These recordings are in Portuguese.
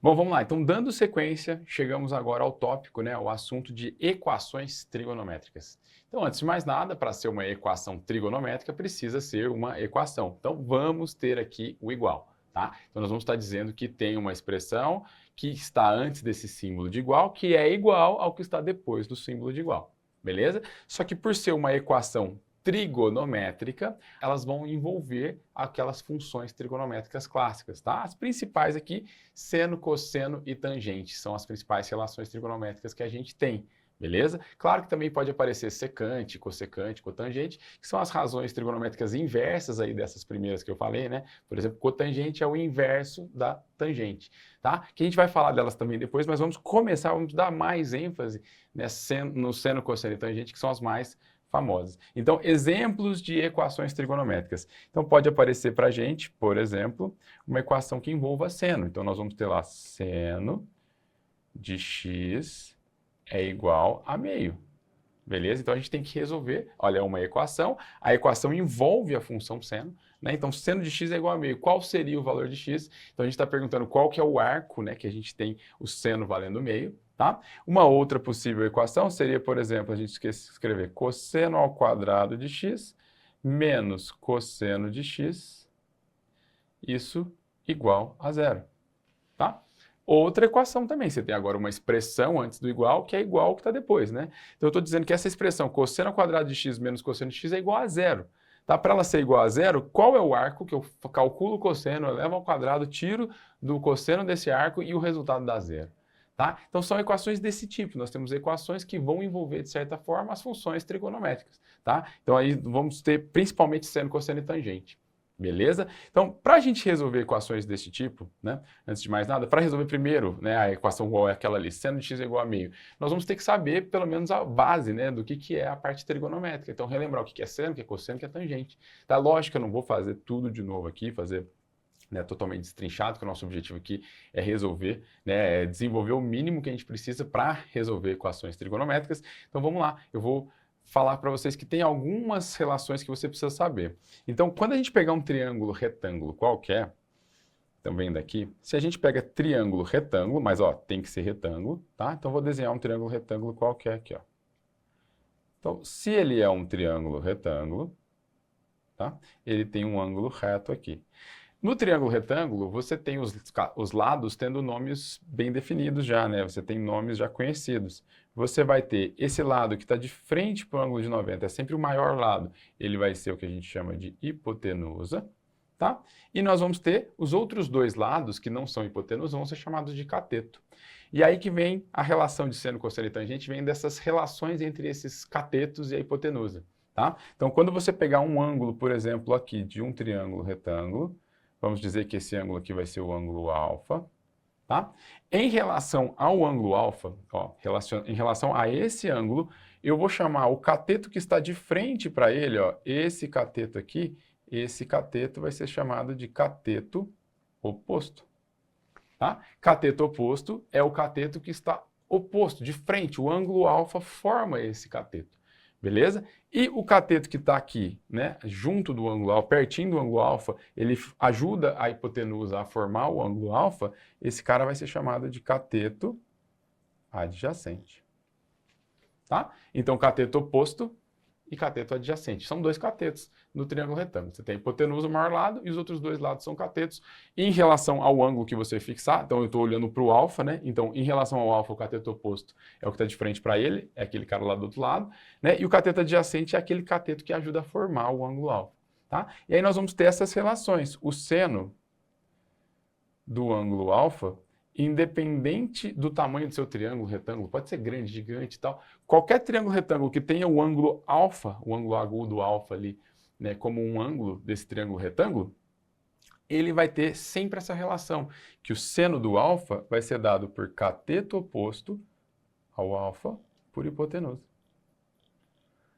Bom, vamos lá. Então, dando sequência, chegamos agora ao tópico, né, o assunto de equações trigonométricas. Então, antes de mais nada, para ser uma equação trigonométrica, precisa ser uma equação. Então, vamos ter aqui o igual, tá? Então, nós vamos estar dizendo que tem uma expressão que está antes desse símbolo de igual, que é igual ao que está depois do símbolo de igual, beleza? Só que por ser uma equação trigonométrica, elas vão envolver aquelas funções trigonométricas clássicas, tá? As principais aqui, seno, cosseno e tangente, são as principais relações trigonométricas que a gente tem, beleza? Claro que também pode aparecer secante, cossecante, cotangente, que são as razões trigonométricas inversas aí dessas primeiras que eu falei, né? Por exemplo, cotangente é o inverso da tangente, tá? Que a gente vai falar delas também depois, mas vamos dar mais ênfase no seno, cosseno e tangente, que são as mais famosas. Então, exemplos de equações trigonométricas. Então, pode aparecer para a gente, por exemplo, uma equação que envolva seno. Então, nós vamos ter lá seno de x é igual a meio. Beleza? Então, a gente tem que resolver. Olha, é uma equação. A equação envolve a função seno, né? Então, seno de x é igual a meio. Qual seria o valor de x? Então, a gente está perguntando qual que é o arco, né, que a gente tem o seno valendo meio. Tá? Uma outra possível equação seria, por exemplo, a gente escrever cosseno ao quadrado de x menos cosseno de x, isso igual a zero. Tá? Outra equação também, você tem agora uma expressão antes do igual, que é igual ao que está depois, né? Então eu estou dizendo que essa expressão cosseno ao quadrado de x menos cosseno de x é igual a zero. Tá? Para ela ser igual a zero, qual é o arco que eu calculo o cosseno, eu levo ao quadrado, tiro do cosseno desse arco e o resultado dá zero. Tá? Então são equações desse tipo, nós temos equações que vão envolver, de certa forma, as funções trigonométricas. Tá? Então aí vamos ter principalmente seno, cosseno e tangente. Beleza? Então, para a gente resolver equações desse tipo, né, antes de mais nada, para resolver primeiro, né, a equação igual é aquela ali, seno de x é igual a meio, nós vamos ter que saber pelo menos a base, né, do que é a parte trigonométrica. Então, relembrar o que é seno, o que é cosseno, o que é tangente. Tá? Lógico que eu não vou fazer tudo de novo aqui, fazer, né, totalmente destrinchado, que o nosso objetivo aqui é resolver, né, é desenvolver o mínimo que a gente precisa para resolver equações trigonométricas. Então vamos lá, eu vou falar para vocês que tem algumas relações que você precisa saber. Então, quando a gente pegar um triângulo retângulo qualquer, então vendo aqui, se a gente pega triângulo retângulo, mas ó, tem que ser retângulo, tá? Então vou desenhar um triângulo retângulo qualquer aqui, ó. Então, se ele é um triângulo retângulo, tá? Ele tem um ângulo reto aqui. No triângulo retângulo, você tem os lados tendo nomes bem definidos já, né? Você tem nomes já conhecidos. Você vai ter esse lado que está de frente para o ângulo de 90, é sempre o maior lado. Ele vai ser o que a gente chama de hipotenusa, tá? E nós vamos ter os outros dois lados, que não são hipotenusa, vão ser chamados de cateto. E aí que vem a relação de seno, cosseno e tangente, vem dessas relações entre esses catetos e a hipotenusa, tá? Então, quando você pegar um ângulo, por exemplo, aqui de um triângulo retângulo, vamos dizer que esse ângulo aqui vai ser o ângulo alfa, tá? Em relação ao ângulo alfa, ó, em relação a esse ângulo, eu vou chamar o cateto que está de frente para ele, ó, esse cateto aqui, esse cateto vai ser chamado de cateto oposto, tá? Cateto oposto é o cateto que está oposto, de frente, o ângulo alfa forma esse cateto. Beleza? E o cateto que está aqui, né, junto do ângulo alfa, pertinho do ângulo alfa, ele ajuda a hipotenusa a formar o ângulo alfa, esse cara vai ser chamado de cateto adjacente. Tá? Então, cateto oposto e cateto adjacente. São dois catetos no triângulo retângulo. Você tem a hipotenusa, o maior lado, e os outros dois lados são catetos. Em relação ao ângulo que você fixar, então eu estou olhando para o alfa, né? Então, em relação ao alfa, o cateto oposto é o que está de frente para ele, é aquele cara lá do outro lado, né? E o cateto adjacente é aquele cateto que ajuda a formar o ângulo alfa, tá? E aí nós vamos ter essas relações. O seno do ângulo alfa, independente do tamanho do seu triângulo retângulo, pode ser grande, gigante e tal, qualquer triângulo retângulo que tenha o ângulo alfa, o ângulo agudo alfa ali, né, como um ângulo desse triângulo retângulo, ele vai ter sempre essa relação, que o seno do alfa vai ser dado por cateto oposto ao alfa por hipotenusa.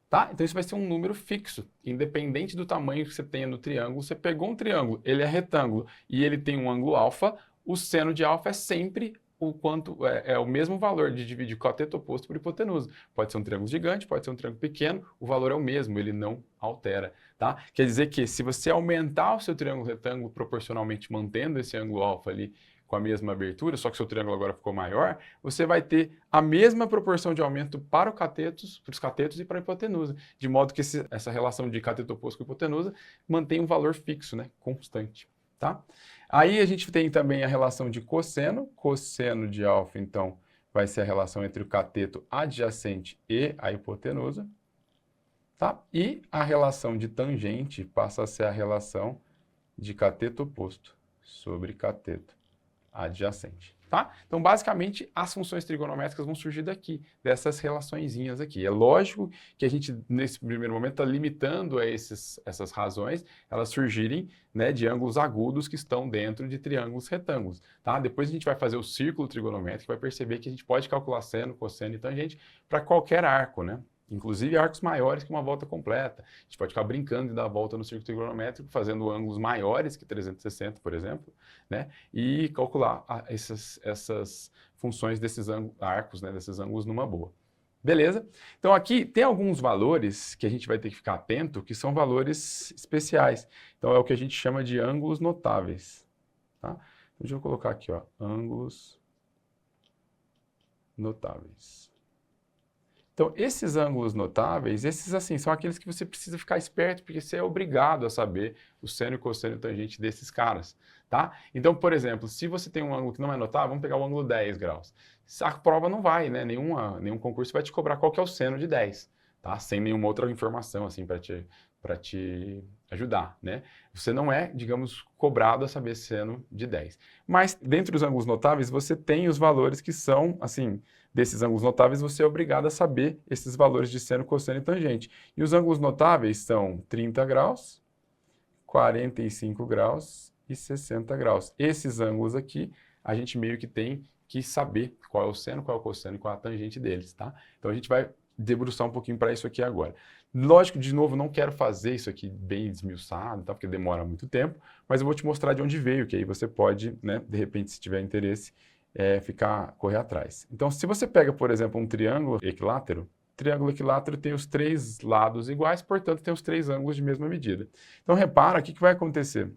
Tá? Então isso vai ser um número fixo, independente do tamanho que você tenha no triângulo. Você pegou um triângulo, ele é retângulo e ele tem um ângulo alfa, o seno de alfa é sempre o mesmo valor de dividir cateto oposto por hipotenusa. Pode ser um triângulo gigante, pode ser um triângulo pequeno, o valor é o mesmo, ele não altera. Tá? Quer dizer que se você aumentar o seu triângulo retângulo proporcionalmente mantendo esse ângulo alfa ali com a mesma abertura, só que seu triângulo agora ficou maior, você vai ter a mesma proporção de aumento para os catetos e para a hipotenusa, de modo que essa relação de cateto oposto com hipotenusa mantém um valor fixo, né, constante, tá? Aí a gente tem também a relação de cosseno de alfa, então, vai ser a relação entre o cateto adjacente e a hipotenusa, tá? E a relação de tangente passa a ser a relação de cateto oposto sobre cateto adjacente, tá? Então, basicamente, as funções trigonométricas vão surgir daqui, dessas relaçõezinhas aqui. É lógico que a gente, nesse primeiro momento, está limitando a essas razões, elas surgirem, né, de ângulos agudos que estão dentro de triângulos retângulos, tá? Depois a gente vai fazer o círculo trigonométrico, vai perceber que a gente pode calcular seno, cosseno e tangente para qualquer arco, né? Inclusive arcos maiores que uma volta completa. A gente pode ficar brincando e dar a volta no círculo trigonométrico, fazendo ângulos maiores que 360, por exemplo, né? E calcular essas funções desses arcos, né? Desses ângulos numa boa. Beleza? Então aqui tem alguns valores que a gente vai ter que ficar atento, que são valores especiais. Então é o que a gente chama de ângulos notáveis, tá? Então, deixa eu colocar aqui, ó, ângulos notáveis. Então, esses ângulos notáveis, esses assim, são aqueles que você precisa ficar esperto, porque você é obrigado a saber o seno e cosseno e tangente desses caras, tá? Então, por exemplo, se você tem um ângulo que não é notável, vamos pegar o ângulo 10 graus. A prova não vai, né? Nenhum concurso vai te cobrar qual que é o seno de 10, tá? Sem nenhuma outra informação, assim, para te ajudar, né? Você não é, digamos, cobrado a saber seno de 10. Mas, dentro dos ângulos notáveis, você tem os valores que são, assim, desses ângulos notáveis, você é obrigado a saber esses valores de seno, cosseno e tangente. E os ângulos notáveis são 30 graus, 45 graus e 60 graus. Esses ângulos aqui, a gente meio que tem que saber qual é o seno, qual é o cosseno e qual é a tangente deles, tá? Então, a gente vai debruçar um pouquinho para isso aqui agora. Lógico, de novo, não quero fazer isso aqui bem desmiuçado, tá? Porque demora muito tempo, mas eu vou te mostrar de onde veio, que aí você pode, né, de repente, se tiver interesse, correr atrás. Então, se você pega, por exemplo, um triângulo equilátero tem os três lados iguais, portanto, tem os três ângulos de mesma medida. Então, repara, o que vai acontecer?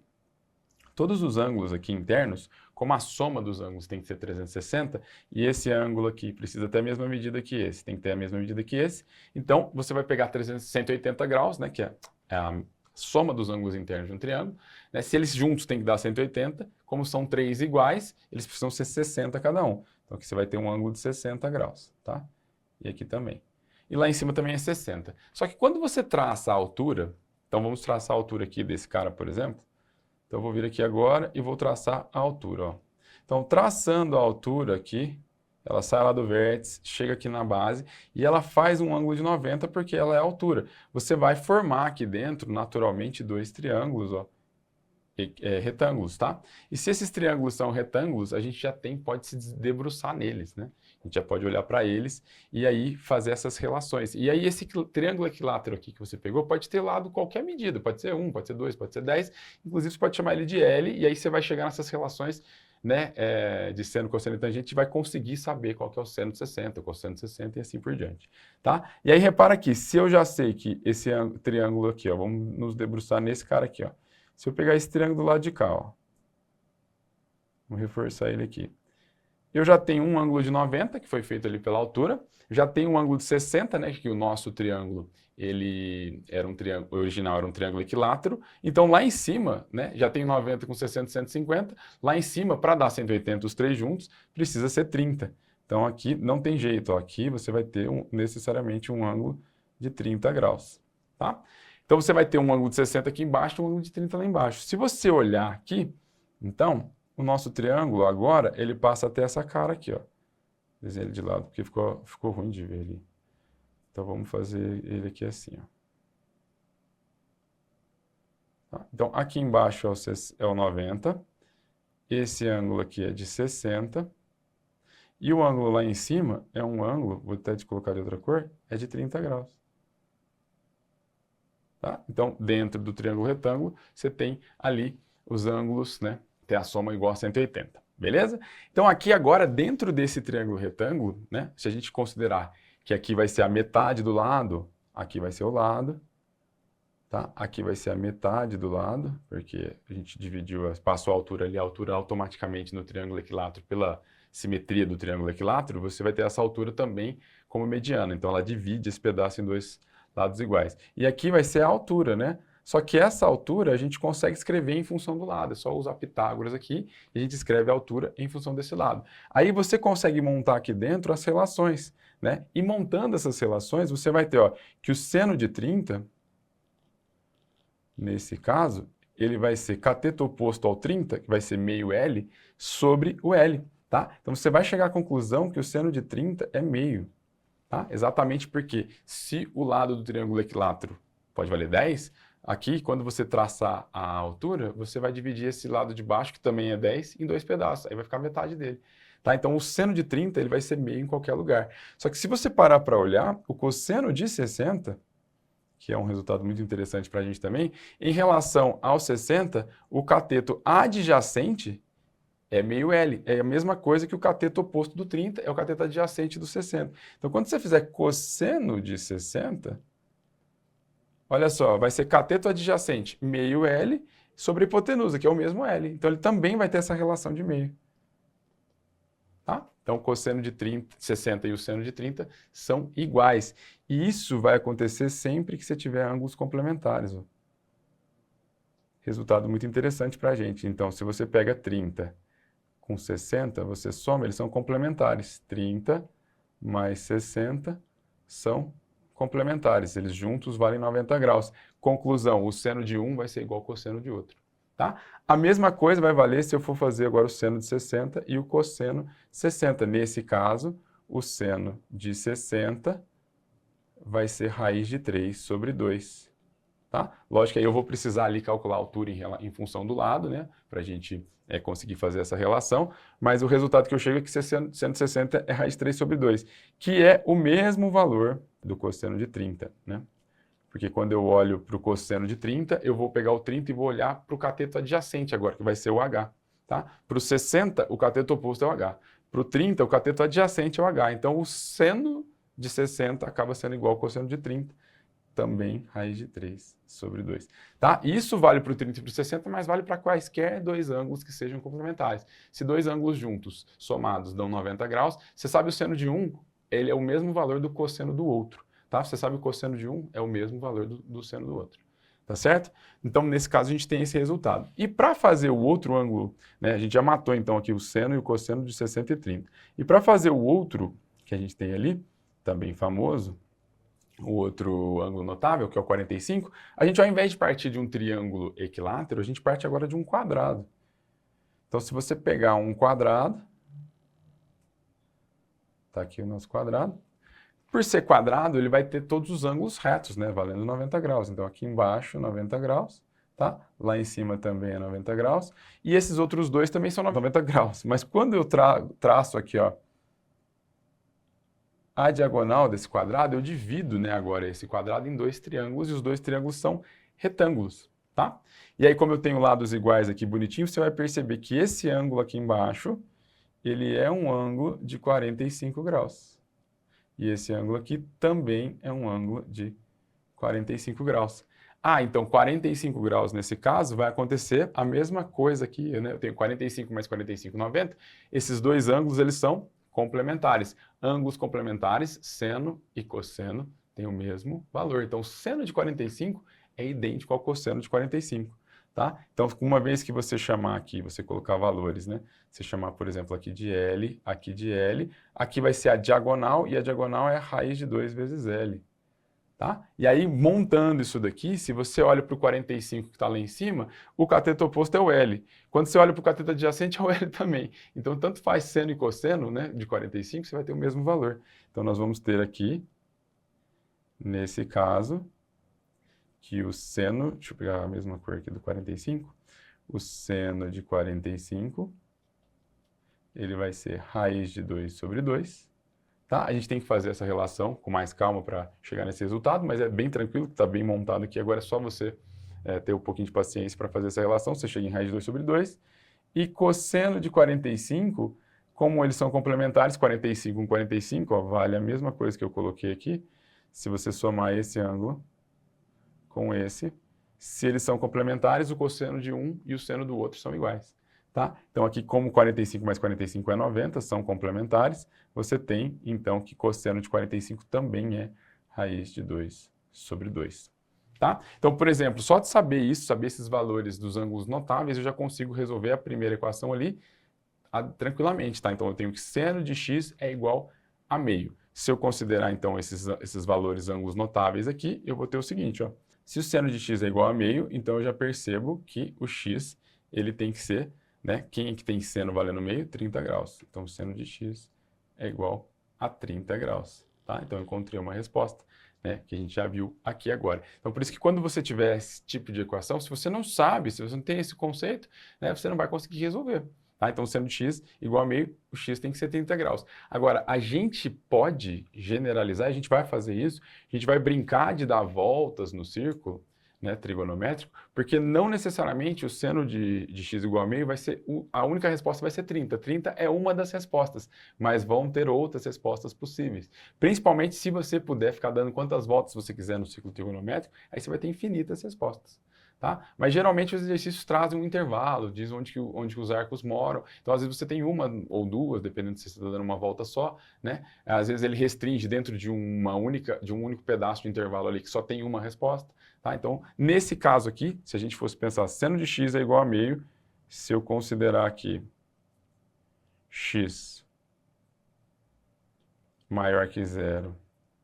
Todos os ângulos aqui internos, como a soma dos ângulos tem que ser 360, e esse ângulo aqui precisa ter a mesma medida que esse, tem que ter a mesma medida que esse, então você vai pegar 180 graus, né, que é a soma dos ângulos internos de um triângulo, né, se eles juntos tem que dar 180, como são três iguais, eles precisam ser 60 cada um. Então aqui você vai ter um ângulo de 60 graus, tá? E aqui também. E lá em cima também é 60. Só que quando você traça a altura, então vamos traçar a altura aqui desse cara, por exemplo. Então eu vou vir aqui agora e vou traçar a altura, ó. Então traçando a altura aqui, ela sai lá do vértice, chega aqui na base e ela faz um ângulo de 90 porque ela é a altura. Você vai formar aqui dentro, naturalmente, dois triângulos, ó, retângulos, tá? E se esses triângulos são retângulos, a gente já pode se debruçar neles, né? A gente já pode olhar para eles e aí fazer essas relações. E aí esse triângulo equilátero aqui que você pegou pode ter lado qualquer medida, pode ser 1, pode ser 2, pode ser 10, inclusive você pode chamar ele de L e aí você vai chegar nessas relações, né, de seno, cosseno e tangente e vai conseguir saber qual que é o seno de 60, o cosseno de 60 e assim por diante, tá? E aí repara aqui, se eu já sei que esse triângulo aqui, ó, vamos nos debruçar nesse cara aqui, ó. Se eu pegar esse triângulo do lado de cá, ó, vou reforçar ele aqui. Eu já tenho um ângulo de 90, que foi feito ali pela altura. Já tenho um ângulo de 60, né, que o nosso triângulo, ele era o original era um triângulo equilátero. Então, lá em cima, né, já tem 90 com 60, 150. Lá em cima, para dar 180 os três juntos, precisa ser 30. Então, aqui não tem jeito. Ó, aqui você vai ter necessariamente um ângulo de 30 graus, tá? Então, você vai ter um ângulo de 60 aqui embaixo e um ângulo de 30 lá embaixo. Se você olhar aqui, então, o nosso triângulo agora, ele passa a ter essa cara aqui, ó. Desenho ele de lado, porque ficou ruim de ver ali. Então, vamos fazer ele aqui assim, ó. Tá? Então, aqui embaixo é o 90. Esse ângulo aqui é de 60. E o ângulo lá em cima é um ângulo, vou até te colocar de outra cor, é de 30 graus. Tá? Então, dentro do triângulo retângulo, você tem ali os ângulos, né? Tem a soma igual a 180, beleza? Então, aqui agora, dentro desse triângulo retângulo, né? Se a gente considerar que aqui vai ser a metade do lado, aqui vai ser o lado, tá? Aqui vai ser a metade do lado, porque a gente dividiu, passou a altura ali, a altura automaticamente no triângulo equilátero pela simetria do triângulo equilátero, você vai ter essa altura também como mediana. Então, ela divide esse pedaço em dois lados iguais. E aqui vai ser a altura, né? Só que essa altura a gente consegue escrever em função do lado. É só usar Pitágoras aqui e a gente escreve a altura em função desse lado. Aí você consegue montar aqui dentro as relações, né? E montando essas relações, você vai ter, ó, que o seno de 30, nesse caso, ele vai ser cateto oposto ao 30, que vai ser meio L, sobre o L, tá? Então você vai chegar à conclusão que o seno de 30 é meio, tá? Exatamente porque se o lado do triângulo equilátero pode valer 10, aqui, quando você traçar a altura, você vai dividir esse lado de baixo, que também é 10, em dois pedaços, aí vai ficar metade dele. Tá? Então, o seno de 30 ele vai ser meio em qualquer lugar. Só que se você parar para olhar, o cosseno de 60, que é um resultado muito interessante para a gente também, em relação ao 60, o cateto adjacente é meio L. É a mesma coisa que o cateto oposto do 30, é o cateto adjacente do 60. Então, quando você fizer cosseno de 60, olha só, vai ser cateto adjacente meio L sobre hipotenusa, que é o mesmo L. Então, ele também vai ter essa relação de meio. Tá? Então, o cosseno de 60 e o seno de 30 são iguais. E isso vai acontecer sempre que você tiver ângulos complementares. Ó. Resultado muito interessante para a gente. Então, se você pega 30 com 60, você soma, eles são complementares. 30 mais 60 são complementares. Eles juntos valem 90 graus. Conclusão, o seno de um vai ser igual ao cosseno de outro. Tá? A mesma coisa vai valer se eu for fazer agora o seno de 60 e o cosseno de 60. Nesse caso, o seno de 60 vai ser raiz de 3 sobre 2. Tá? Lógico que aí eu vou precisar ali calcular a altura em função do lado, né? Para a gente conseguir fazer essa relação, mas o resultado que eu chego é que seno de 60 é raiz de 3 sobre 2, que é o mesmo valor do cosseno de 30, né? Porque quando eu olho para o cosseno de 30, eu vou pegar o 30 e vou olhar para o cateto adjacente agora, que vai ser o H. Tá? Para o 60, o cateto oposto é o H. Para o 30, o cateto adjacente é o H. Então, o seno de 60 acaba sendo igual ao cosseno de 30, também raiz de 3 sobre 2. Tá? Isso vale para o 30 e para o 60, mas vale para quaisquer dois ângulos que sejam complementares. Se dois ângulos juntos, somados, dão 90 graus, você sabe o seno de um, ele é o mesmo valor do cosseno do outro. Tá? Você sabe que o cosseno de um é o mesmo valor do seno do outro. Tá certo? Então, nesse caso, a gente tem esse resultado. E para fazer o outro ângulo, né, a gente já matou, então, aqui o seno e o cosseno de 60 e 30. E para fazer o outro, que a gente tem ali, também famoso, o outro ângulo notável, que é o 45, a gente, ao invés de partir de um triângulo equilátero, a gente parte agora de um quadrado. Então, se você pegar um quadrado, tá aqui o nosso quadrado, por ser quadrado, ele vai ter todos os ângulos retos, né, valendo 90 graus. Então, aqui embaixo, 90 graus, tá? Lá em cima também é 90 graus. E esses outros dois também são 90 graus. Mas quando eu traço aqui, ó, a diagonal desse quadrado, eu divido, né, agora esse quadrado em dois triângulos, e os dois triângulos são retângulos, tá? E aí, como eu tenho lados iguais aqui bonitinho, você vai perceber que esse ângulo aqui embaixo, ele é um ângulo de 45 graus. E esse ângulo aqui também é um ângulo de 45 graus. Ah, então 45 graus nesse caso vai acontecer a mesma coisa aqui, né? Eu tenho 45 mais 45, 90. Esses dois ângulos, eles são complementares. Ângulos complementares, seno e cosseno, têm o mesmo valor. Então, o seno de 45 é idêntico ao cosseno de 45. Tá? Então, uma vez que você chamar aqui, você colocar valores, né? Você chamar, por exemplo, aqui de L, aqui vai ser a diagonal, e a diagonal é a raiz de 2 vezes L. Tá? E aí, montando isso daqui, se você olha para o 45 que está lá em cima, o cateto oposto é o L. Quando você olha para o cateto adjacente, é o L também. Então, tanto faz seno e cosseno, né, de 45, você vai ter o mesmo valor. Então, nós vamos ter aqui, nesse caso, que o seno, deixa eu pegar a mesma cor aqui do 45, o seno de 45, ele vai ser raiz de 2 sobre 2, tá? A gente tem que fazer essa relação com mais calma para chegar nesse resultado, mas é bem tranquilo, está bem montado aqui, agora é só você ter um pouquinho de paciência para fazer essa relação, você chega em raiz de 2 sobre 2, e cosseno de 45, como eles são complementares, 45 com 45, ó, vale a mesma coisa que eu coloquei aqui, se você somar esse ângulo com esse, Se eles são complementares, o cosseno de um e o seno do outro são iguais. Tá? Então, aqui, como 45 mais 45 é 90, são complementares, você tem, então, que cosseno de 45 também é raiz de 2 sobre 2. Tá? Então, por exemplo, só de saber isso, saber esses valores dos ângulos notáveis, eu já consigo resolver a primeira equação ali tranquilamente. Tá? Então, eu tenho que seno de x é igual a meio. Se eu considerar, então, esses valores ângulos notáveis aqui, eu vou ter o seguinte, ó. Se o seno de x é igual a meio, então eu já percebo que o x ele tem que ser, né? Quem é que tem seno valendo meio? 30 graus. Então, o seno de x é igual a 30 graus. Tá? Então, eu encontrei uma resposta, né, que a gente já viu aqui agora. Então, por isso que quando você tiver esse tipo de equação, se você não sabe, se você não tem esse conceito, né, você não vai conseguir resolver. Tá? Então, seno de x igual a meio, o x tem que ser 30 graus. Agora, a gente pode generalizar, a gente vai fazer isso, a gente vai brincar de dar voltas no círculo, né, trigonométrico, porque não necessariamente o seno de x igual a meio vai ser, a única resposta vai ser 30. 30 é uma das respostas, mas vão ter outras respostas possíveis. Principalmente se você puder ficar dando quantas voltas você quiser no círculo trigonométrico, aí você vai ter infinitas respostas. Tá? Mas geralmente os exercícios trazem um intervalo, diz onde que os arcos moram. Então, às vezes, você tem uma ou duas, dependendo se você está dando uma volta só, né? Às vezes ele restringe dentro de um único pedaço de intervalo ali que só tem uma resposta. Tá? Então, nesse caso aqui, se a gente fosse pensar seno de x é igual a meio, se eu considerar aqui x maior que zero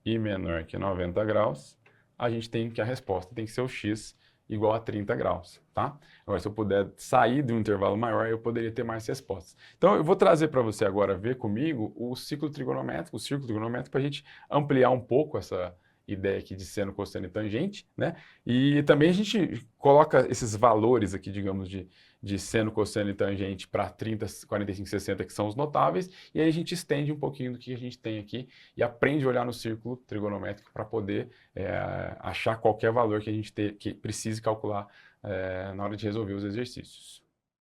e menor que 90 graus, a gente tem que a resposta tem que ser o x igual a 30 graus, tá? Agora, se eu puder sair de um intervalo maior, eu poderia ter mais respostas. Então, eu vou trazer para você agora ver comigo o círculo trigonométrico para a gente ampliar um pouco essa ideia aqui de seno, cosseno e tangente, né? E também a gente coloca esses valores aqui, digamos, de seno, cosseno e tangente para 30, 45, 60, que são os notáveis, e aí a gente estende um pouquinho do que a gente tem aqui e aprende a olhar no círculo trigonométrico para poder achar qualquer valor que a gente que precise calcular na hora de resolver os exercícios.